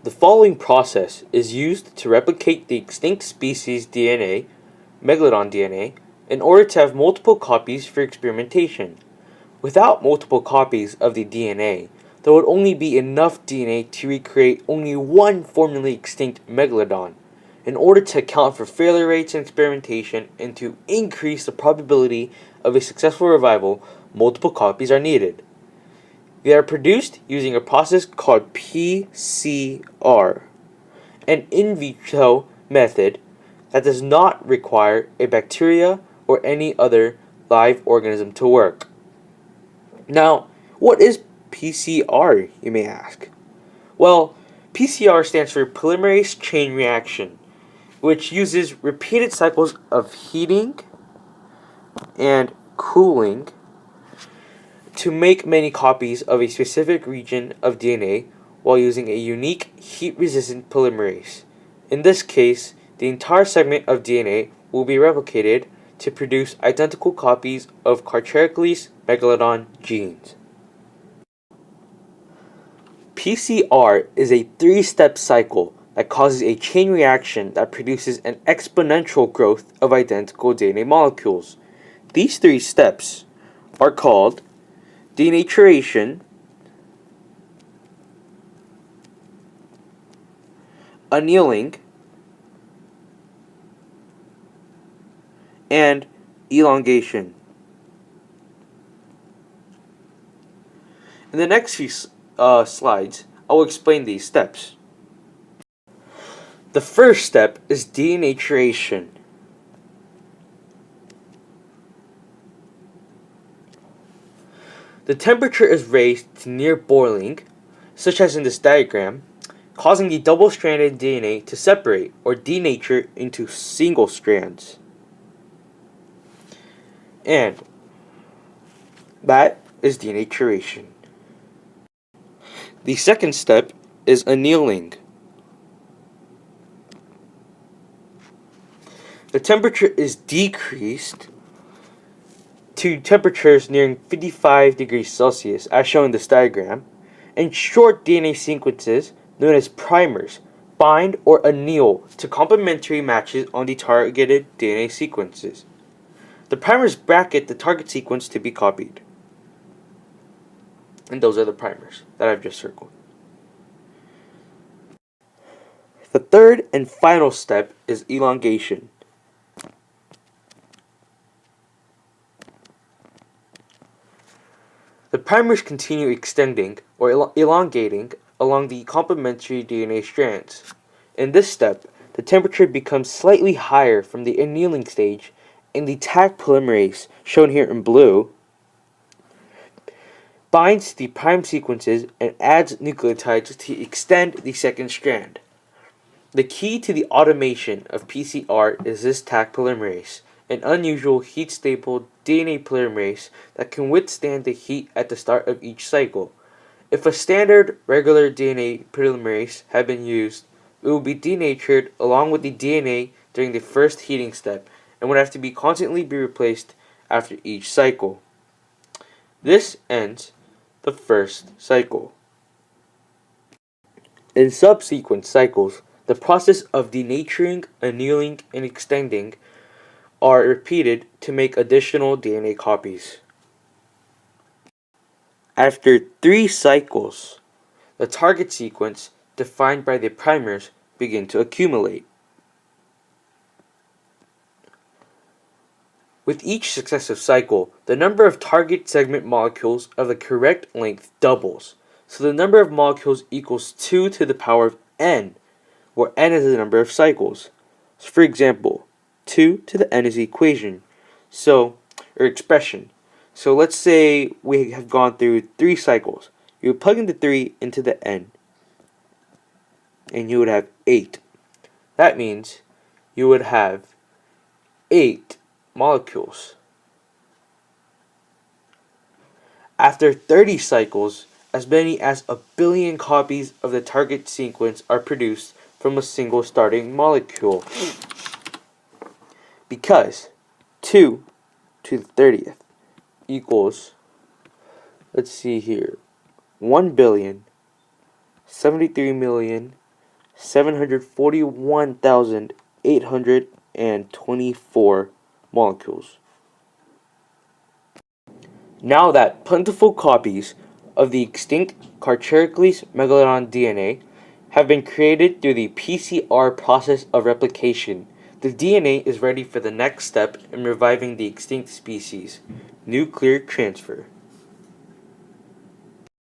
The following process is used to replicate the extinct species DNA, megalodon DNA, in order to have multiple copies for experimentation. Without multiple copies of the DNA, there would only be enough DNA to recreate only one formerly extinct megalodon. In order to account for failure rates in experimentation and to increase the probability of a successful revival, multiple copies are needed. They are produced using a process called PCR, an in vitro method that does not require a bacteria or any other live organism to work. Now, what is PCR, you may ask? Well, PCR stands for Polymerase Chain Reaction, which uses repeated cycles of heating and cooling to make many copies of a specific region of DNA while using a unique heat-resistant polymerase. In this case, the entire segment of DNA will be replicated to produce identical copies of Carcharicles megalodon genes. PCR is a three-step cycle that causes a chain reaction that produces an exponential growth of identical DNA molecules. These three steps are called denaturation, annealing, and elongation. In the next few slides, I will explain these steps. The first step is denaturation. The temperature is raised to near boiling, such as in this diagram, causing the double-stranded DNA to separate or denature into single strands. And that is denaturation. The second step is annealing. The temperature is decreased to temperatures nearing 55 degrees Celsius, as shown in this diagram, and short DNA sequences, known as primers, bind or anneal to complementary matches on the targeted DNA sequences. The primers bracket the target sequence to be copied. And those are the primers that I've just circled. The third and final step is elongation. The primers continue extending or elongating along the complementary DNA strands. In this step, the temperature becomes slightly higher from the annealing stage, and the Taq polymerase, shown here in blue, binds the prime sequences and adds nucleotides to extend the second strand. The key to the automation of PCR is this Taq polymerase, an unusual heat-stable DNA polymerase that can withstand the heat at the start of each cycle. If a standard regular DNA polymerase had been used, it would be denatured along with the DNA during the first heating step and would have to be constantly be replaced after each cycle. This ends the first cycle. In subsequent cycles, the process of denaturing, annealing, and extending are repeated to make additional DNA copies. After 3 cycles, the target sequence defined by the primers begin to accumulate. With each successive cycle, the number of target segment molecules of the correct length doubles, so the number of molecules equals 2 to the power of n, where n is the number of cycles. So for example, 2 to the n is the equation, or expression. So let's say we have gone through 3 cycles. You would plug in the 3 into the n, and you would have 8. That means you would have 8 molecules. After 30 cycles, as many as 1 billion copies of the target sequence are produced from a single starting molecule. Because 2 to the 30th equals, let's see here, 1,073,000,000 741,824 molecules. Now that plentiful copies of the extinct Carcharicles megalodon DNA have been created through the PCR process of replication, the DNA is ready for the next step in reviving the extinct species, nuclear transfer.